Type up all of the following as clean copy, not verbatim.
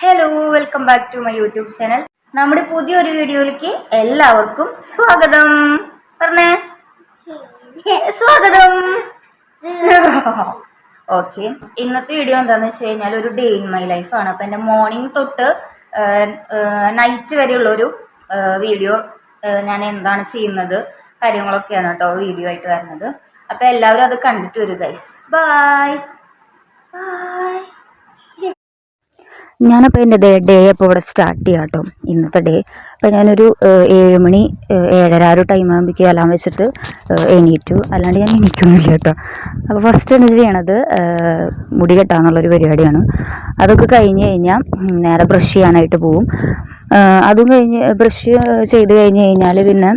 Hello, welcome back to my YouTube channel. നമ്മുടെ പുതിയൊരു വീഡിയോയിലേക്ക് എല്ലാവർക്കും സ്വാഗതം. പറഞ്ഞേ സ്വാഗതം. ഓക്കെ, ഇന്നത്തെ വീഡിയോ എന്താണെന്ന് വെച്ച് കഴിഞ്ഞാൽ ഒരു ഡേ ഇൻ മൈ ലൈഫാണ്. അപ്പം എൻ്റെ മോർണിംഗ് തൊട്ട് നൈറ്റ് വരെയുള്ള ഒരു വീഡിയോ, ഞാൻ എന്താണ് ചെയ്യുന്നത് കാര്യങ്ങളൊക്കെയാണ് കേട്ടോ വീഡിയോ ആയിട്ട് വരുന്നത്. അപ്പം എല്ലാവരും അത് കണ്ടിട്ട് വരും ഗൈസ്. Bye bye. ഞാനപ്പോൾ എൻ്റെ ഡേ അപ്പോൾ ഇവിടെ സ്റ്റാർട്ട് ചെയ്യാം കേട്ടോ. ഇന്നത്തെ ഡേ അപ്പോൾ ഞാനൊരു 7 മണി 7:30 ഒരു ടൈം ആകുമ്പോഴേക്കും അലാം വെച്ചിട്ട് എണീറ്റു. അല്ലാണ്ട് ഞാൻ എണീക്കൊന്നുമില്ല കേട്ടോ. അപ്പോൾ ഫസ്റ്റ് എന്ത് ചെയ്യണത്, മുടി കെട്ടാന്നുള്ളൊരു പരിപാടിയാണ്. അതൊക്കെ കഴിഞ്ഞ് കഴിഞ്ഞാൽ നേരെ ബ്രഷ് ചെയ്യാനായിട്ട് പോവും. അതും കഴിഞ്ഞ് ബ്രഷ് ചെയ്ത് കഴിഞ്ഞ് കഴിഞ്ഞാൽ പിന്നെ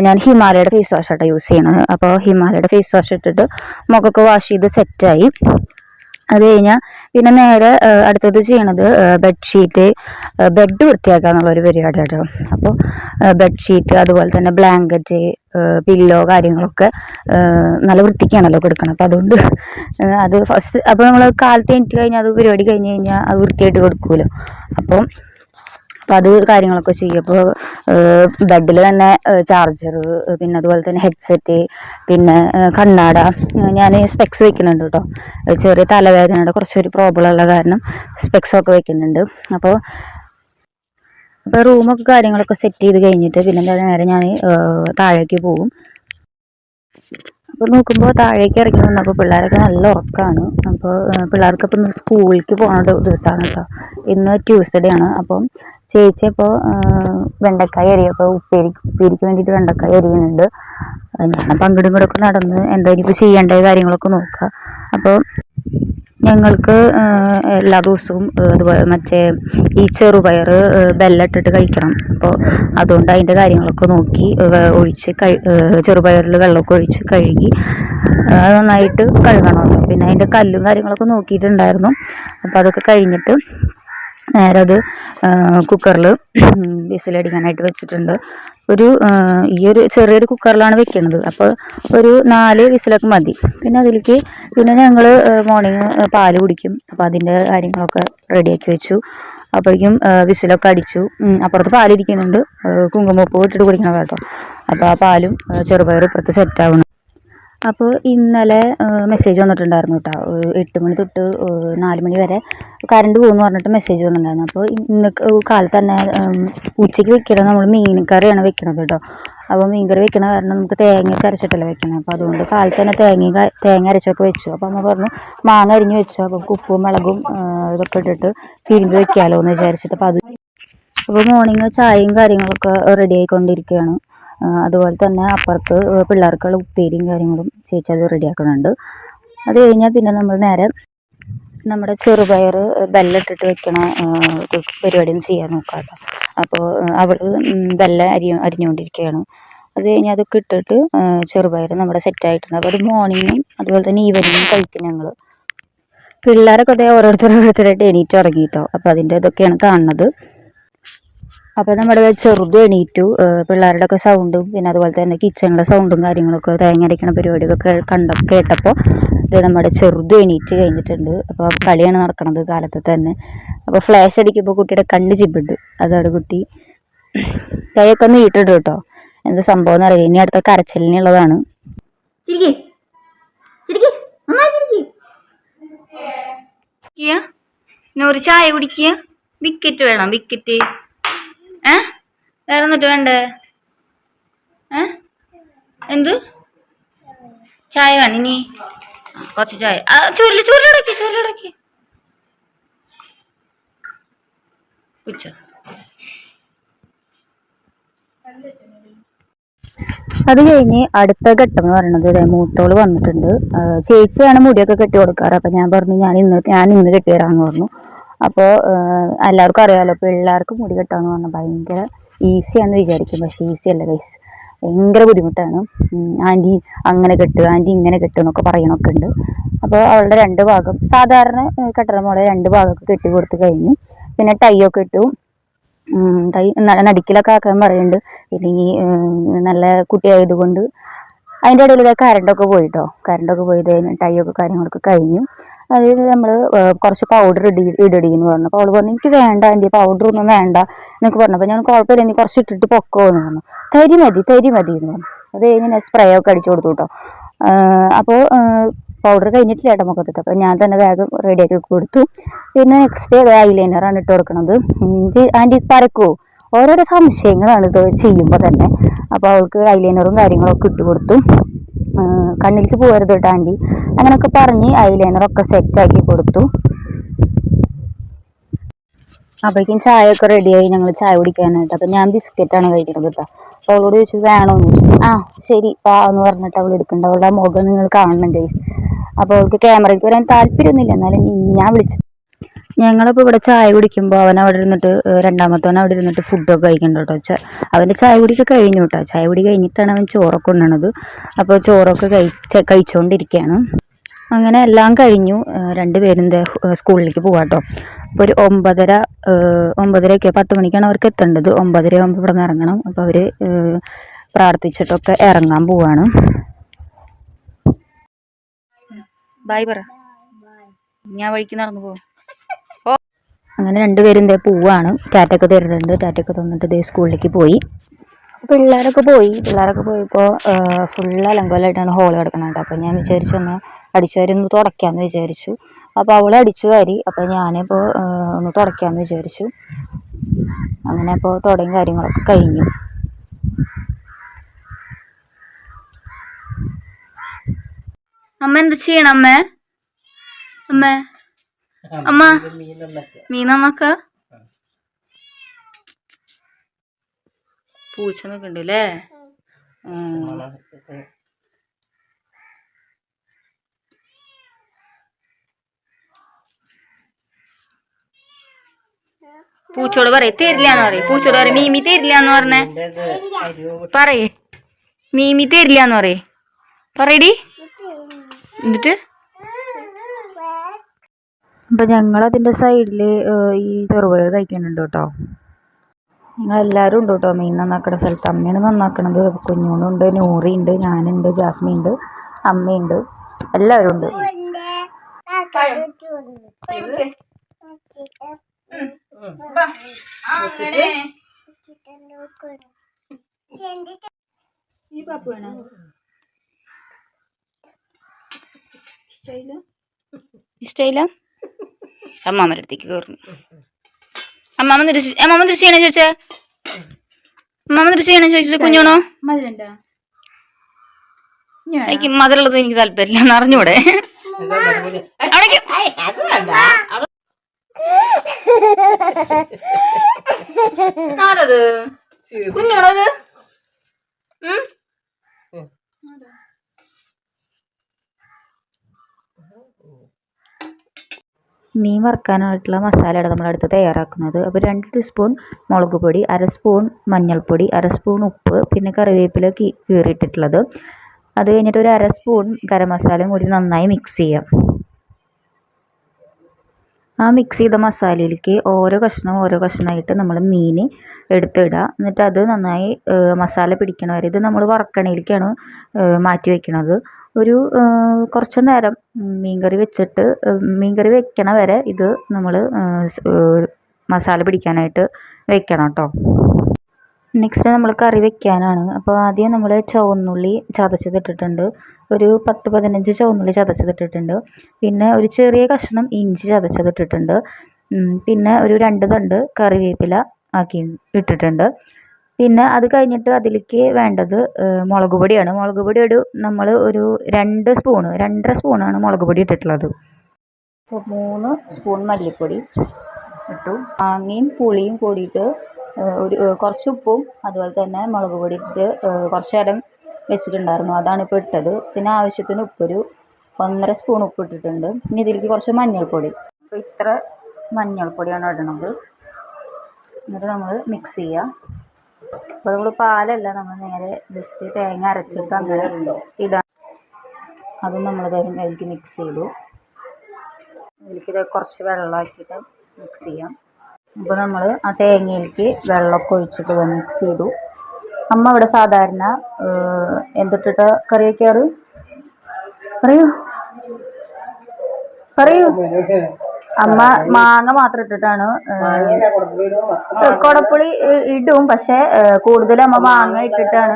ഞാൻ ഹിമാലയയുടെ ഫേസ് വാഷ് ആട്ടോ യൂസ് ചെയ്യണത്. അപ്പോൾ ഹിമാലയയുടെ ഫേസ് വാഷ് ഇട്ടിട്ട് മുഖമൊക്കെ വാഷ് ചെയ്ത് സെറ്റായി. അത് കഴിഞ്ഞാൽ പിന്നെ നേരെ അടുത്തത് ചെയ്യണത് ബെഡ് വൃത്തിയാക്കുക എന്നുള്ളൊരു പരിപാടി കേട്ടോ. അപ്പോൾ ബെഡ്ഷീറ്റ് അതുപോലെ തന്നെ ബ്ലാങ്കറ്റ്, പില്ലോ കാര്യങ്ങളൊക്കെ നല്ല വൃത്തിക്കാണല്ലോ കൊടുക്കണം. അപ്പോൾ അതുകൊണ്ട് അത് ഫസ്റ്റ് അപ്പോൾ നമ്മൾ കാലത്ത് എണീറ്റ് കഴിഞ്ഞാൽ അത് പരിപാടി കഴിഞ്ഞ് കഴിഞ്ഞാൽ അത് വൃത്തിയായിട്ട് കൊടുക്കുമല്ലോ. അപ്പം അത് കാര്യങ്ങളൊക്കെ ചെയ്യും. അപ്പോൾ ബെഡിൽ തന്നെ ചാർജർ, പിന്നെ അതുപോലെ തന്നെ ഹെഡ്സെറ്റ്, പിന്നെ കണ്ണാട. ഞാൻ സ്പെക്സ് വെക്കുന്നുണ്ട് കേട്ടോ. ചെറിയ തലവേദനയുടെ കുറച്ചൊരു പ്രോബ്ലം ഉള്ള കാരണം സ്പെക്സൊക്കെ വെക്കുന്നുണ്ട്. അപ്പോൾ റൂമൊക്കെ കാര്യങ്ങളൊക്കെ സെറ്റ് ചെയ്ത് കഴിഞ്ഞിട്ട് പിന്നെ നേരെ ഞാൻ താഴേക്ക് പോകും. അപ്പോൾ നോക്കുമ്പോൾ താഴേക്ക് ഇറങ്ങി വന്നപ്പോൾ പിള്ളേരൊക്കെ നല്ല ഉറക്കമാണ്. അപ്പോൾ പിള്ളേർക്ക് ഇപ്പം സ്കൂളിലേക്ക് പോകുന്ന ദിവസമാണ് കേട്ടോ. ഇന്ന് ട്യൂസ്ഡേ ആണ്. അപ്പം ചേച്ചി അപ്പോൾ വെണ്ടക്കായ അരിയപ്പോൾ ഉപ്പേരിക്ക് വേണ്ടിയിട്ട് വെണ്ടക്കായ അരിയുന്നുണ്ട്. ഞാൻ പങ്കിടും കൂടെ ഒക്കെ നടന്ന് എന്തായാലും ഇപ്പോൾ ചെയ്യേണ്ട കാര്യങ്ങളൊക്കെ നോക്കുക. അപ്പോൾ ഞങ്ങൾക്ക് എല്ലാ ദിവസവും അതുപോലെ മറ്റേ ഈ ചെറുപയർ ബെല്ലട്ടിട്ട് കഴിക്കണം. അപ്പോൾ അതുകൊണ്ട് അതിൻ്റെ കാര്യങ്ങളൊക്കെ നോക്കി ഒഴിച്ച് ചെറുപയറിൽ വെള്ളമൊക്കെ ഒഴിച്ച് കഴുകി അത് നന്നായിട്ട് കഴുകണമല്ലോ. പിന്നെ അതിൻ്റെ കല്ലും കാര്യങ്ങളൊക്കെ നോക്കിയിട്ടുണ്ടായിരുന്നു. അപ്പോൾ അതൊക്കെ കഴിഞ്ഞിട്ട് നേരെ അത് കുക്കറിൽ വിസിലടിക്കാനായിട്ട് വെച്ചിട്ടുണ്ട്. ഈ ഒരു ചെറിയൊരു കുക്കറിലാണ് വെക്കുന്നത്. അപ്പോൾ ഒരു 4 വിസിലൊക്കെ മതി. പിന്നെ അതിലേക്ക് പിന്നെ ഞങ്ങൾ മോർണിംഗ് പാല് കുടിക്കും. അപ്പോൾ അതിൻ്റെ കാര്യങ്ങളൊക്കെ റെഡിയാക്കി വെച്ചു. അപ്പോഴേക്കും വിസിലൊക്കെ അടിച്ചു. അപ്പുറത്ത് പാലിരിക്കുന്നുണ്ട്, കുങ്കുമപ്പൂ ഇട്ടിട്ട് കുടിക്കണം കേട്ടോ. അപ്പോൾ ആ പാലും ചെറുപയറും ഇപ്പുറത്ത് സെറ്റാവണം. അപ്പോൾ ഇന്നലെ മെസ്സേജ് വന്നിട്ടുണ്ടായിരുന്നു കേട്ടോ. 8 മണി തൊട്ട് 4 മണി വരെ കറണ്ട് പോകുമെന്ന് പറഞ്ഞിട്ട് മെസ്സേജ് വന്നിട്ടുണ്ടായിരുന്നു. അപ്പോൾ ഇന്ന് കാലത്ത് തന്നെ ഉച്ചയ്ക്ക് വെക്കണം. നമ്മൾ മീൻകറിയാണ് വെക്കണത് കേട്ടോ. അപ്പോൾ മീൻകറി വെക്കണ കാരണം നമുക്ക് തേങ്ങയൊക്കെ അരച്ചിട്ടല്ലേ വെക്കണം. അപ്പോൾ അതുകൊണ്ട് കാലത്ത് തന്നെ തേങ്ങ അരച്ചൊക്കെ വെച്ചു. അപ്പോൾ അമ്മ പറഞ്ഞു മാങ്ങ അരിഞ്ഞ് വെച്ചു. അപ്പോൾ ഉപ്പും മുളകും ഇതൊക്കെ ഇട്ടിട്ട് തിരുമ്പി വെക്കാമല്ലോ എന്ന് വിചാരിച്ചിട്ട്. അപ്പോൾ മോർണിംഗ് ചായയും കാര്യങ്ങളൊക്കെ റെഡി ആയിക്കൊണ്ടിരിക്കുകയാണ്. അതുപോലെ തന്നെ അപ്പുറത്ത് പിള്ളേർക്കുള്ള ഉപ്പേരിയും കാര്യങ്ങളും ചേച്ചി അത് റെഡിയാക്കുന്നുണ്ട്. അത് കഴിഞ്ഞാൽ പിന്നെ നമ്മൾ നേരെ നമ്മുടെ ചെറുപയർ ബെല്ലട്ടിട്ട് വെക്കണ പരിപാടിയും ചെയ്യാൻ നോക്കാം കേട്ടോ. അപ്പോൾ അവൾ അരിഞ്ഞുകൊണ്ടിരിക്കുകയാണ്. അത് കഴിഞ്ഞാൽ അതൊക്കെ ഇട്ടിട്ട് ചെറുപയർ നമ്മുടെ സെറ്റായിട്ടുണ്ട്. അപ്പോൾ അത് മോർണിംഗും അതുപോലെ തന്നെ ഈവനിങ്ങും കഴിക്കും ഞങ്ങൾ. പിള്ളേരൊക്കെ അതേ ഓരോരുത്തരായിട്ട് എണീറ്റ് ഇറങ്ങി കേട്ടോ. അപ്പോൾ അതിൻ്റെ ഇതൊക്കെയാണ് കാണുന്നത്. അപ്പോൾ നമ്മുടെ ചെറുതും എണീറ്റു. പിള്ളേരുടെ ഒക്കെ സൗണ്ടും പിന്നെ അതുപോലെ തന്നെ കിച്ചണിലെ സൗണ്ടും കാര്യങ്ങളൊക്കെ തേങ്ങ അരയ്ക്കണ പരിപാടിയൊക്കെ കേട്ടപ്പോൾ നമ്മുടെ ചെറുതും എണീറ്റ് കഴിഞ്ഞിട്ടുണ്ട്. അപ്പോൾ കളിയാണ് നടക്കുന്നത് കാലത്ത് തന്നെ. അപ്പോൾ ഫ്ലാഷ് അടിക്കുമ്പോൾ കുട്ടിയുടെ കണ്ണ് ചിബുണ്ട്. അതോടെ കുട്ടി കൈയൊക്കെ ഒന്ന് നീട്ടിട്ട് കേട്ടോ. എന്താ സംഭവം എന്ന് അറിയില്ല. ഇനി അടുത്ത കരച്ചിലിനുള്ളതാണ്. ഒരു ചായ കുടിക്കുക. വിക്കറ്റ് വേണം, വിക്കറ്റ്. വേറെ എന്നിട്ട് വേണ്ടേ? എന്ത് ചായ വേണം? ഇനി കുറച്ച് ചായ. ചുരുളടക്കി കുച്ച. അത് കഴിഞ്ഞ് അടുത്ത ഘട്ടം എന്ന് പറയുന്നത് മൂത്തോള് വന്നിട്ടുണ്ട്. ചേച്ചിയാണ് മുടിയൊക്കെ കെട്ടി കൊടുക്കാറ്. അപ്പം ഞാൻ പറഞ്ഞു ഞാൻ ഇന്ന് കെട്ടി തരാമെന്ന് പറഞ്ഞു. അപ്പോൾ എല്ലാവർക്കും അറിയാമല്ലോ, പിള്ളേർക്ക് മുടി കെട്ടാന്ന് പറഞ്ഞാൽ ഭയങ്കര ഈസിയാണെന്ന് വിചാരിക്കും. പക്ഷേ ഈസി അല്ല ഗൈസ്, ഭയങ്കര ബുദ്ധിമുട്ടാണ്. ആൻറ്റി അങ്ങനെ കെട്ട്, ആൻറ്റി ഇങ്ങനെ കെട്ട് എന്നൊക്കെ പറയണമൊക്കെ ഉണ്ട്. അപ്പോൾ അവളുടെ 2 ഭാഗം സാധാരണ കെട്ടണ പോലെ 2 ഭാഗമൊക്കെ കെട്ടി കൊടുത്ത് കഴിഞ്ഞു. പിന്നെ ടൈ ഒക്കെ ഇട്ടു. ടൈ നടുക്കിലൊക്കെ ആക്കാൻ പറയുന്നുണ്ട്. പിന്നെ ഈ നല്ല കുട്ടിയായതുകൊണ്ട് അതിൻ്റെ ഇടയിൽ കറണ്ടൊക്കെ പോയിട്ടോ. കറണ്ടൊക്കെ പോയത് കഴിഞ്ഞ് ടൈ ഒക്കെ കാര്യങ്ങളൊക്കെ കഴിഞ്ഞു. അതായത് നമ്മൾ കുറച്ച് പൗഡർ ഇടടി എന്ന് പറഞ്ഞു. അപ്പോൾ അവൾ പറഞ്ഞു എനിക്ക് വേണ്ട ആൻറ്റി പൗഡർ ഒന്നും വേണ്ട എന്നൊക്കെ പറഞ്ഞു. അപ്പോൾ ഞാൻ കുഴപ്പമില്ല എനിക്ക് കുറച്ച് ഇട്ടിട്ട് പൊക്കോ എന്ന് പറഞ്ഞു. തരി മതി എന്ന് പറഞ്ഞു. അത് കഴിഞ്ഞ് സ്പ്രേ ഒക്കെ അടിച്ചു കൊടുത്തു കേട്ടോ. അപ്പോൾ പൗഡർ കഴിഞ്ഞിട്ടില്ല കേട്ടോ മുഖത്തിട്ട്. അപ്പോൾ ഞാൻ തന്നെ വേഗം റെഡിയാക്കി കൊടുത്തു. പിന്നെ നെക്സ്റ്റ് ഐലൈനറാണ് ഇട്ട് കൊടുക്കണത്. ആൻറ്റി പരക്കുമോ ഓരോരോ സംശയങ്ങളാണ് ഇത് ചെയ്യുമ്പോൾ തന്നെ. അപ്പോൾ അവൾക്ക് ഐലൈനറും കാര്യങ്ങളൊക്കെ ഇട്ട് കൊടുത്തു. കണ്ണിലേക്ക് പോകരുത് കേട്ടോ ആൻറ്റി അങ്ങനെയൊക്കെ പറഞ്ഞ് ഐലൈനറൊക്കെ സെറ്റാക്കി കൊടുത്തു. അപ്പോഴേക്കും ചായ ഒക്കെ റെഡിയായി. ഞങ്ങൾ ചായ കുടിക്കാനായിട്ട്. അപ്പം ഞാൻ ബിസ്ക്കറ്റാണ് കഴിക്കുന്നത് കേട്ടോ. അപ്പോൾ അവളോട് ചോദിച്ചു വേണമെന്ന് ചോദിച്ചു. ആ ശരി വാ എന്ന് പറഞ്ഞിട്ട് അവൾ എടുക്കുന്നുണ്ട്. അവളുടെ മുഖം നിങ്ങൾ കാണണം ഗൈസ്. അപ്പോൾ അവൾക്ക് ക്യാമറയ്ക്ക് വരാൻ താല്പര്യമൊന്നുമില്ല. എന്നാലും ഞാൻ വിളിച്ചു. ഞങ്ങളിപ്പോൾ ഇവിടെ ചായ കുടിക്കുമ്പോൾ അവൻ അവിടെ ഇരുന്നിട്ട് രണ്ടാമത്തവൻ അവിടെ ഇരുന്നിട്ട് ഫുഡൊക്കെ കഴിക്കുന്നുണ്ട് കേട്ടോ. അവൻ്റെ ചായ കുടിയൊക്കെ കഴിഞ്ഞു കേട്ടോ. ചായ കുടി കഴിഞ്ഞിട്ടാണ് അവൻ ചോറൊക്കെ കൊണ്ടുവന്നത്. അപ്പോൾ ചോറൊക്കെ കഴിച്ചുകൊണ്ടിരിക്കുകയാണ്. അങ്ങനെ എല്ലാം കഴിഞ്ഞു. രണ്ടുപേരും സ്കൂളിലേക്ക് പോകാം കേട്ടോ. അപ്പോൾ ഒരു 9:30 10 മണിക്കാണ് അവർക്ക് എത്തേണ്ടത്. 9:30 ആകുമ്പോൾ ഇവിടെ നിന്ന് ഇറങ്ങണം. അപ്പോൾ അവർ പ്രാർത്ഥിച്ചിട്ടൊക്കെ ഇറങ്ങാൻ പോവാണ്. ബൈ പറ. ഞാൻ വഴിക്ക് നടന്നു പോകും. അങ്ങനെ രണ്ടുപേരും പോവാണ്. ടാറ്റൊക്കെ തരുന്നുണ്ട്. ടാറ്റൊക്കെ തന്നിട്ട് സ്കൂളിലേക്ക് പോയി. പിള്ളേരൊക്കെ പോയപ്പോൾ ഫുൾ അലങ്കോലമായിട്ടാണ് ഹോൾ കിടക്കണം കേട്ടോ. അപ്പോൾ ഞാൻ വിചാരിച്ചു ഒന്ന് അടിച്ചു വാരി ഒന്ന് തുടയ്ക്കാമെന്ന് വിചാരിച്ചു. അപ്പോൾ അവൾ അടിച്ചു വാരി. അപ്പോൾ ഞാനിപ്പോൾ ഒന്ന് തുടയ്ക്കാമെന്ന് വിചാരിച്ചു. അങ്ങനെ അപ്പോൾ തുടയും കാര്യങ്ങളൊക്കെ കഴിഞ്ഞു. അമ്മ എന്ത് ചെയ്യണം അമ്മ? അമ്മ അമ്മ മീനമ്മക്ക പൂച്ച നിൽക്കണ്ടല്ലേ. പൂച്ചോട് പറയേ തരില്ലാന്ന് പറയും. പൂച്ചോട് പറയും മീമി തരില്ലാന്ന് പറഞ്ഞേ. പറയേ മീമി തരില്ലാന്ന് പറയേ. പറയടി. എന്നിട്ട് അപ്പം ഞങ്ങളതിൻ്റെ സൈഡിൽ ഈ ചെറുപയർ കഴിക്കുന്നുണ്ട് കേട്ടോ. ഞങ്ങളെല്ലാവരും ഉണ്ട് കേട്ടോ മീൻ നന്നാക്കണ സ്ഥലത്ത്. അമ്മയാണ് നന്നാക്കണത്. കുഞ്ഞോണുണ്ട്, നൂറിയുണ്ട്, ഞാനുണ്ട്, ജാസ്മി ഉണ്ട്, അമ്മയുണ്ട്, എല്ലാവരും ഉണ്ട്. ഇഷ്ടയില്ല. അമ്മാമ്മയുടെ അടുത്തേക്ക് കയറുന്നു. അമ്മാമ്മ ചെയ്യണ ചോദിച്ചാ അമ്മാമ്മ ചെയ്യണ ചോദിച്ചു കുഞ്ഞോണോ. എനിക്ക് മധുരമുള്ളത് എനിക്ക് താല്പര്യമില്ല എന്ന് അറിഞ്ഞൂടെ. ആരത് കുഞ്ഞോണത്? മീൻ വറുക്കാനായിട്ടുള്ള മസാലയാണ് നമ്മളടുത്ത് തയ്യാറാക്കുന്നത്. അപ്പോൾ 2 ടീസ്പൂൺ മുളക് പൊടി, 1/2 സ്പൂൺ മഞ്ഞൾപ്പൊടി, 1/2 സ്പൂൺ ഉപ്പ്, പിന്നെ കറിവേപ്പില കീറിയിട്ടിട്ടുള്ളത്. അത് കഴിഞ്ഞിട്ട് ഒരു 1/2 സ്പൂൺ ഗരം മസാലയും കൂടി നന്നായി മിക്സ് ചെയ്യാം. ആ മിക്സ് ചെയ്ത മസാലയിലേക്ക് ഓരോ കഷ്ണമായിട്ട് നമ്മൾ മീൻ എടുത്തിടുക. എന്നിട്ട് അത് നന്നായി മസാല പിടിക്കണ വരെ ഇത് നമ്മൾ വറക്കണയിലേക്കാണ് മാറ്റി വയ്ക്കണത്. ഒരു കുറച്ച് നേരം മീൻകറി വെക്കണ വരെ ഇത് നമ്മൾ മസാല പിടിക്കാനായിട്ട് വെക്കണം കേട്ടോ. നെക്സ്റ്റ് നമ്മൾ കറി വെക്കാനാണ്. അപ്പോൾ ആദ്യം നമ്മൾ ചുവന്നുള്ളി ചതച്ചതിട്ടിട്ടുണ്ട്. ഒരു 10-15 ചുവന്നുള്ളി ചതച്ചതിട്ടിട്ടുണ്ട്. പിന്നെ ഒരു ചെറിയ കഷ്ണം ഇഞ്ചി ചതച്ചതിട്ടിട്ടുണ്ട്. പിന്നെ ഒരു 2 തണ്ട് കറിവേപ്പില ഇട്ടിട്ടുണ്ട്. പിന്നെ അത് കഴിഞ്ഞിട്ട് അതിലേക്ക് വേണ്ടത് മുളക് പൊടിയാണ്. മുളക് പൊടി നമ്മൾ ഒരു 2-2.5 സ്പൂണാണ് മുളക് പൊടി ഇട്ടിട്ടുള്ളത്. അപ്പോൾ 3 സ്പൂൺ മല്ലിപ്പൊടി ഇട്ടു. മാങ്ങയും പുളിയും കൂടിയിട്ട് കുറച്ച് ഉപ്പും അതുപോലെ തന്നെ മുളക് പൊടി ഇട്ട് കുറച്ച് നേരം വെച്ചിട്ടുണ്ടായിരുന്നു. അതാണ് ഇപ്പോൾ ഇട്ടത്. പിന്നെ ആവശ്യത്തിന് ഉപ്പൊരു 1.5 സ്പൂൺ ഉപ്പ് ഇട്ടിട്ടുണ്ട്. ഇനി ഇതിലേക്ക് കുറച്ച് മഞ്ഞൾപ്പൊടി. അപ്പോൾ ഇത്ര മഞ്ഞൾപ്പൊടിയാണ് ഇടണത്. എന്നിട്ട് നമ്മൾ മിക്സ് ചെയ്യുക. അപ്പോൾ നമ്മൾ പാലല്ല, നമ്മൾ നേരെ ജസ്റ്റ് തേങ്ങ അരച്ചിട്ട് അങ്ങനെ ഇടാം. അതും നമ്മൾ അതിലേക്ക് മിക്സ് ചെയ്തു. ഇതിലേക്ക് കുറച്ച് വെള്ളമാക്കിയിട്ട് മിക്സ് ചെയ്യാം. അപ്പോൾ നമ്മൾ ആ തേങ്ങയിലേക്ക് വെള്ളമൊക്കെ ഒഴിച്ചിട്ട് മിക്സ് ചെയ്തു. അമ്മ ഇവിടെ സാധാരണ എന്തിട്ടിട്ട് കറി വയ്ക്കാറ് പറയൂ? പറയൂ. അമ്മ മാങ്ങ മാത്രം ഇട്ടിട്ടാണ് കൊടപ്പുളി ഇടും, പക്ഷെ കൂടുതലും അമ്മ മാങ്ങ ഇട്ടിട്ടാണ്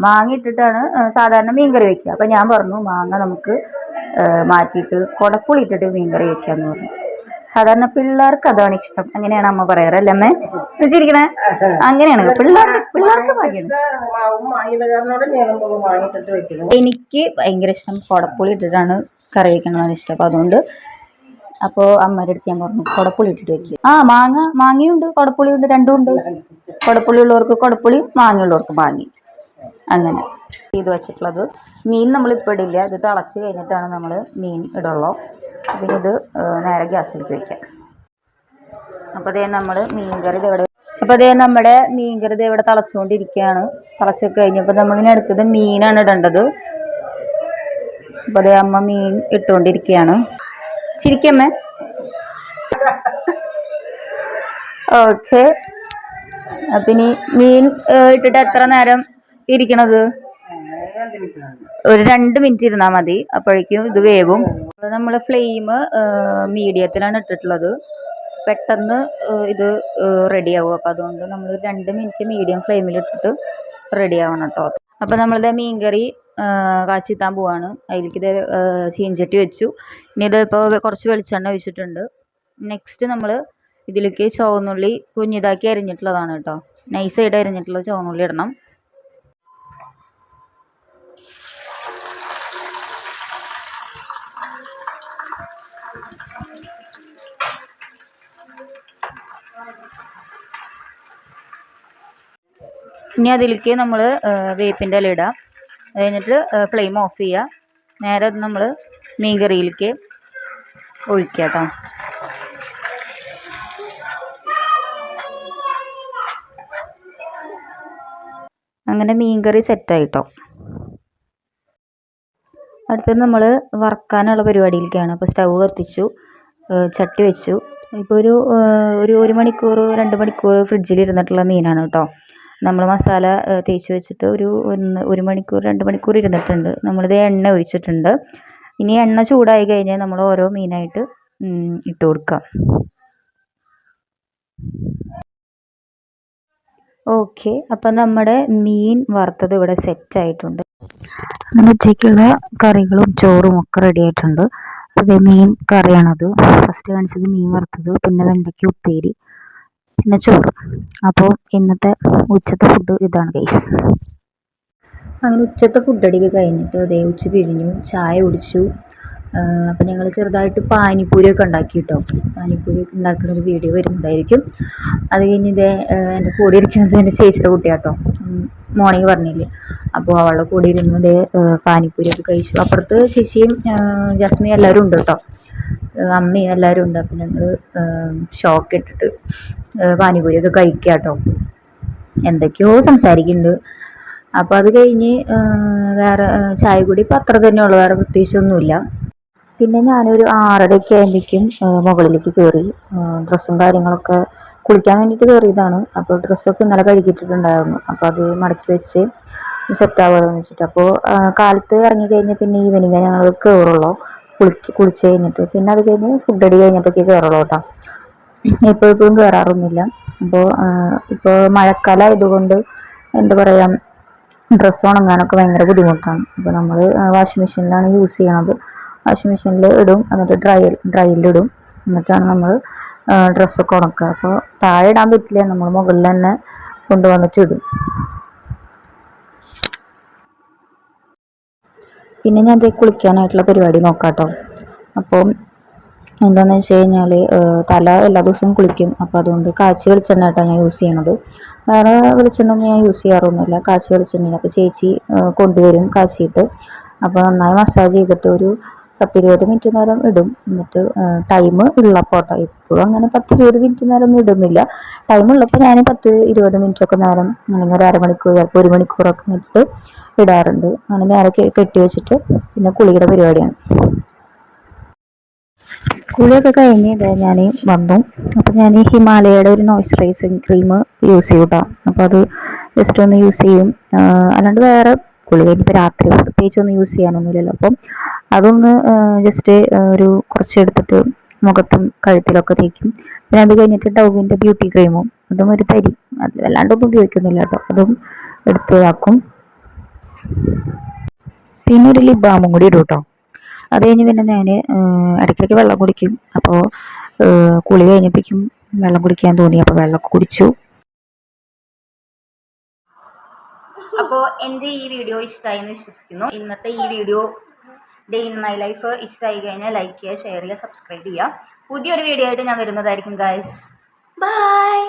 മാങ്ങ ഇട്ടിട്ടാണ് സാധാരണ മീൻകറി വെക്കുക. അപ്പൊ ഞാൻ പറഞ്ഞു മാങ്ങ നമുക്ക് മാറ്റിയിട്ട് കൊടപ്പുളി ഇട്ടിട്ട് മീൻകറി വെക്കാന്ന് പറഞ്ഞു. സാധാരണ പിള്ളേർക്ക് അതാണ് ഇഷ്ടം, അങ്ങനെയാണ് അമ്മ പറയാറ് അല്ലേ അമ്മേ? വെച്ചിരിക്കണേ അങ്ങനെയാണ് പിള്ളേർക്ക് എനിക്ക് ഭയങ്കര ഇഷ്ടം കൊടപ്പുളി ഇട്ടിട്ടാണ് കറി വെക്കണതാണ് ഇഷ്ടം. അപ്പൊ അതുകൊണ്ട് അമ്മയുടെ അടുത്ത് ഞാൻ പറഞ്ഞു കൊടപ്പുളി ഇട്ടിട്ട് വെക്കുക. മാങ്ങയുണ്ട് കൊടപ്പുളിയുണ്ട്, രണ്ടും ഉണ്ട്. കൊടപ്പുളി ഉള്ളവർക്ക് കൊടപ്പുളി, മാങ്ങയുള്ളവർക്ക് മാങ്ങി, അങ്ങനെ ചെയ്ത് വെച്ചിട്ടുള്ളത്. മീൻ നമ്മളിപ്പോൾ ഇടില്ല, ഇത് തിളച്ച് കഴിഞ്ഞിട്ടാണ് നമ്മൾ മീൻ ഇടുള്ളൂ. പിന്നെ ഇത് നേരെ ഗ്യാസിലേക്ക് വെക്കാം. അപ്പോൾ നമ്മുടെ മീൻകറി ഇവിടെ തിളച്ചുകൊണ്ടിരിക്കുകയാണ്. തിളച്ച് കഴിഞ്ഞപ്പോൾ നമ്മളിങ്ങനെ അടുത്തത് മീനാണ് ഇടേണ്ടത്. അപ്പോൾ അമ്മ മീൻ ഇട്ടുകൊണ്ടിരിക്കുകയാണ്. ചിരിക്കമ്മേ. ഓക്കെ, അപ്പൊ ഇനി മീൻ ഇട്ടിട്ട് എത്ര നേരം ഇരിക്കണത്? ഒരു 2 മിനിറ്റ് ഇരുന്നാൽ മതി, അപ്പോഴേക്കും ഇത് വേവും. നമ്മൾ ഫ്ലെയിം മീഡിയത്തിലാണ് ഇട്ടിട്ടുള്ളത്. പെട്ടെന്ന് ഇത് റെഡിയാവും. അപ്പം അതുകൊണ്ട് നമ്മൾ 2 മിനിറ്റ് മീഡിയം ഫ്ലെയിമിൽ ഇട്ടിട്ട് റെഡി ആവണം കേട്ടോ. അപ്പം നമ്മളിത് മീൻകറി കാച്ചിത്താൻ പോവാണ്. അതിലേക്ക് ഇത് ചീഞ്ചട്ടി വെച്ചു. ഇനി ഇത് ഇപ്പോൾ കുറച്ച് വെളിച്ചെണ്ണ ഒഴിച്ചിട്ടുണ്ട്. നെക്സ്റ്റ് നമ്മൾ ഇതിലേക്ക് ചുവന്നുള്ളി കുഞ്ഞിതാക്കി അരിഞ്ഞിട്ടുള്ളതാണ് കേട്ടോ, നൈസായിട്ട് അരിഞ്ഞിട്ടുള്ള ചുവന്നുള്ളി ഇടണം. ഇനി അതിലേക്ക് നമ്മൾ വേപ്പിൻ്റെ ഇല ഇടാം. അത് കഴിഞ്ഞിട്ട് ഫ്ലെയിം ഓഫ് ചെയ്യുക. നേരെ അത് നമ്മൾ മീൻകറിയിലേക്ക് ഒഴിക്കുക കേട്ടോ. അങ്ങനെ മീൻകറി സെറ്റായിട്ടോ. അടുത്തത് നമ്മൾ വറക്കാനുള്ള പരിപാടിയിലേക്കാണ്. അപ്പോൾ സ്റ്റൗ കത്തിച്ചു, ചട്ടി വെച്ചു. ഇപ്പോൾ ഒരു മണിക്കൂർ 2 മണിക്കൂർ ഫ്രിഡ്ജിൽ ഇരുന്നിട്ടുള്ള മീനാണ് കേട്ടോ. നമ്മൾ മസാല തേച്ച് വെച്ചിട്ട് ഒരു മണിക്കൂർ 2 മണിക്കൂർ ഇരുന്നിട്ടുണ്ട്. നമ്മളിത് എണ്ണ ഒഴിച്ചിട്ടുണ്ട്. ഇനി എണ്ണ ചൂടായി കഴിഞ്ഞാൽ നമ്മൾ ഓരോ മീനായിട്ട് ഇട്ട് കൊടുക്കാം. ഓക്കെ, അപ്പം നമ്മുടെ മീൻ വറുത്തത് ഇവിടെ സെറ്റായിട്ടുണ്ട്. അങ്ങനെ ഉച്ചയ്ക്കുള്ള കറികളും ചോറും ഒക്കെ റെഡി ആയിട്ടുണ്ട്. അതേ മീൻ കറിയാണത്. ഫസ്റ്റ് കാണിച്ചത് മീൻ വറുത്തത്, പിന്നെ വെണ്ടയ്ക്ക ഉപ്പേരി, പിന്നെ ചോറ്. അപ്പോൾ ഇന്നത്തെ ഉച്ചത്തെ ഫുഡ് ഇതാണ് ഗൈസ്. അങ്ങനെ ഉച്ചത്തെ ഫുഡടിക്ക് കഴിഞ്ഞിട്ട് അതേ ഉച്ച തിരിഞ്ഞു, ചായ കുടിച്ചു. അപ്പം ഞങ്ങൾ ചെറുതായിട്ട് പാനിപ്പൂരിയൊക്കെ ഉണ്ടാക്കി കേട്ടോ. പാനിപ്പൂരിയൊക്കെ ഉണ്ടാക്കുന്ന ഒരു വീഡിയോ വരുന്നതായിരിക്കും. അത് കഴിഞ്ഞ് എൻ്റെ കൂടെ ഇരിക്കുന്നത് എൻ്റെ ചേച്ചിയുടെ കുട്ടിയാട്ടോ, മോർണിംഗ് പറഞ്ഞില്ലേ. അപ്പോൾ അവളുടെ കൂടെ ഇരുന്ന് പാനിപ്പൂരിയൊക്കെ കഴിച്ചു. അപ്പുറത്ത് ചേച്ചിയും ജസ്മിയും എല്ലാവരും ഉണ്ട് കേട്ടോ, അമ്മയും എല്ലാവരും ഉണ്ട്. അപ്പം ഞങ്ങൾ ഷോക്ക് ഇട്ടിട്ട് പാനിപ്പൂരിയൊക്കെ കഴിക്കുക കേട്ടോ. എന്തൊക്കെയോ സംസാരിക്കുന്നുണ്ട്. അപ്പോൾ അത് കഴിഞ്ഞ് വേറെ ചായ കൂടി ഇപ്പം അത്ര തന്നെ ഉള്ളു, വേറെ പ്രത്യേകിച്ചൊന്നുമില്ല. പിന്നെ ഞാനൊരു 6:30 ആകുമ്പോഴേക്കും മുകളിലേക്ക് കയറി. ഡ്രസ്സും കാര്യങ്ങളൊക്കെ കുളിക്കാൻ വേണ്ടിയിട്ട് കയറിയതാണ്. അപ്പോൾ ഡ്രസ്സൊക്കെ ഇന്നലെ കഴുകിയിട്ടിട്ടുണ്ടായിരുന്നു. അപ്പോൾ അത് മടക്കി വെച്ച് സെറ്റാവുകയെന്ന് വെച്ചിട്ട്. അപ്പോൾ കാലത്ത് ഇറങ്ങി കഴിഞ്ഞാൽ പിന്നെ ഈവനിങ് ഞങ്ങൾ കയറുള്ളൂ, കുളിച്ച് കഴിഞ്ഞിട്ട്. പിന്നെ അത് കഴിഞ്ഞ് ഫുഡ് അടി കഴിഞ്ഞിട്ടൊക്കെ കയറുള്ളൂ കേട്ടോ. എപ്പോഴും കയറാറൊന്നുമില്ല. അപ്പോൾ ഇപ്പോൾ മഴക്കാലം ആയതുകൊണ്ട് എന്താ പറയുക, ഡ്രസ്സ് ഉണങ്ങാനൊക്കെ ഭയങ്കര ബുദ്ധിമുട്ടാണ്. അപ്പോൾ നമ്മൾ വാഷിംഗ് മെഷീനിലാണ് യൂസ് ചെയ്യണത്. വാഷിംഗ് മെഷീനിൽ ഇടും, എന്നിട്ട് ഡ്രൈയിലിടും, എന്നിട്ടാണ് നമ്മൾ ഡ്രസ്സൊക്കെ ഉണക്കുക. അപ്പോൾ താഴെ ഇടാൻ പറ്റില്ല, നമ്മൾ മുകളിൽ തന്നെ കൊണ്ടുവന്നിട്ട് ഇടും. പിന്നെ ഞാൻ കുളിക്കാനായിട്ടുള്ള പരിപാടി നോക്കാം കേട്ടോ. അപ്പോൾ എന്താണെന്ന് വെച്ച് കഴിഞ്ഞാൽ തല എല്ലാ ദിവസവും കുളിക്കും. അപ്പോൾ അതുകൊണ്ട് കാച്ചി വെളിച്ചെണ്ണ കേട്ടോ ഞാൻ യൂസ് ചെയ്യണത്. വേറെ വെളിച്ചെണ്ണ ഒന്നും ഞാൻ യൂസ് ചെയ്യാറൊന്നുമില്ല, കാച്ചി വെളിച്ചെണ്ണ. അപ്പോൾ ചേച്ചി കൊണ്ടുവരും കാച്ചിയിട്ട്. അപ്പോൾ നന്നായി മസാജ് ചെയ്തിട്ട് ഒരു 10-20 മിനിറ്റ് നേരം ഇടും. എന്നിട്ട് ടൈം ഉള്ളപ്പോൾ കേട്ടോ, എപ്പോഴും അങ്ങനെ 10-20 മിനിറ്റ് നേരം ഒന്നും ഇടുന്നില്ല. ടൈം ഉള്ളപ്പോൾ ഞാൻ 10-20 മിനിറ്റൊക്കെ നേരം, അല്ലെങ്കിൽ ഒരു അരമണിക്കൂർ, ചിലപ്പോൾ 1 മണിക്കൂറൊക്കെ ഇട്ട് ഇടാറുണ്ട്. അങ്ങനെ നേരെ കെട്ടി വെച്ചിട്ട് പിന്നെ കുളിയുടെ പരിപാടിയാണ്. കുളിയൊക്കെ കഴിഞ്ഞ് ഞാൻ വന്നു. അപ്പോൾ ഞാൻ ഹിമാലയയുടെ ഒരു മോയ്സ്ചറൈസിങ് ക്രീം യൂസ് ചെയ്യും കേട്ടോ. അപ്പോൾ അത് ജസ്റ്റ് ഒന്ന് യൂസ് ചെയ്യും. അല്ലാണ്ട് വേറെ കുളി കഴിഞ്ഞിപ്പോൾ രാത്രി പ്രത്യേകിച്ചൊന്നും യൂസ് ചെയ്യാനൊന്നുമില്ലല്ലോ. അപ്പം അതൊന്ന് ജസ്റ്റ് ഒരു കുറച്ചെടുത്തിട്ട് മുഖത്തും കഴുത്തിലൊക്കെ തേക്കും. പിന്നെ അത് കഴിഞ്ഞിട്ട് ഡവിൻ്റെ ബ്യൂട്ടി ക്രീമും അതും ഒരു തരി, അത് വല്ലാണ്ടൊന്നും ഉപയോഗിക്കുന്നില്ല കേട്ടോ, അതും എടുത്ത് ഇതാക്കും. പിന്നെ ഒരു ലിപ് ബാമും കൂടി ഇടും കേട്ടോ. അത് കഴിഞ്ഞ് പിന്നെ ഞാൻ ഇടയ്ക്കിടയ്ക്ക് വെള്ളം കുടിക്കും. അപ്പോൾ കുളി കഴിഞ്ഞപ്പോഴേക്കും വെള്ളം കുടിക്കാൻ തോന്നി, അപ്പോൾ വെള്ളമൊക്കെ കുടിച്ചു. അപ്പോൾ എൻ്റെ ഈ വീഡിയോ ഇഷ്ടമായി എന്ന് വിശ്വസിക്കുന്നു. ഇന്നത്തെ ഈ video day in my life ഇഷ്ടമായി കഴിഞ്ഞാൽ ലൈക്ക് ചെയ്യുക, ഷെയർ ചെയ്യുക, സബ്സ്ക്രൈബ് ചെയ്യുക. പുതിയൊരു വീഡിയോ ആയിട്ട് ഞാൻ വരുന്നതായിരിക്കും ഗൈസ്. ബൈ.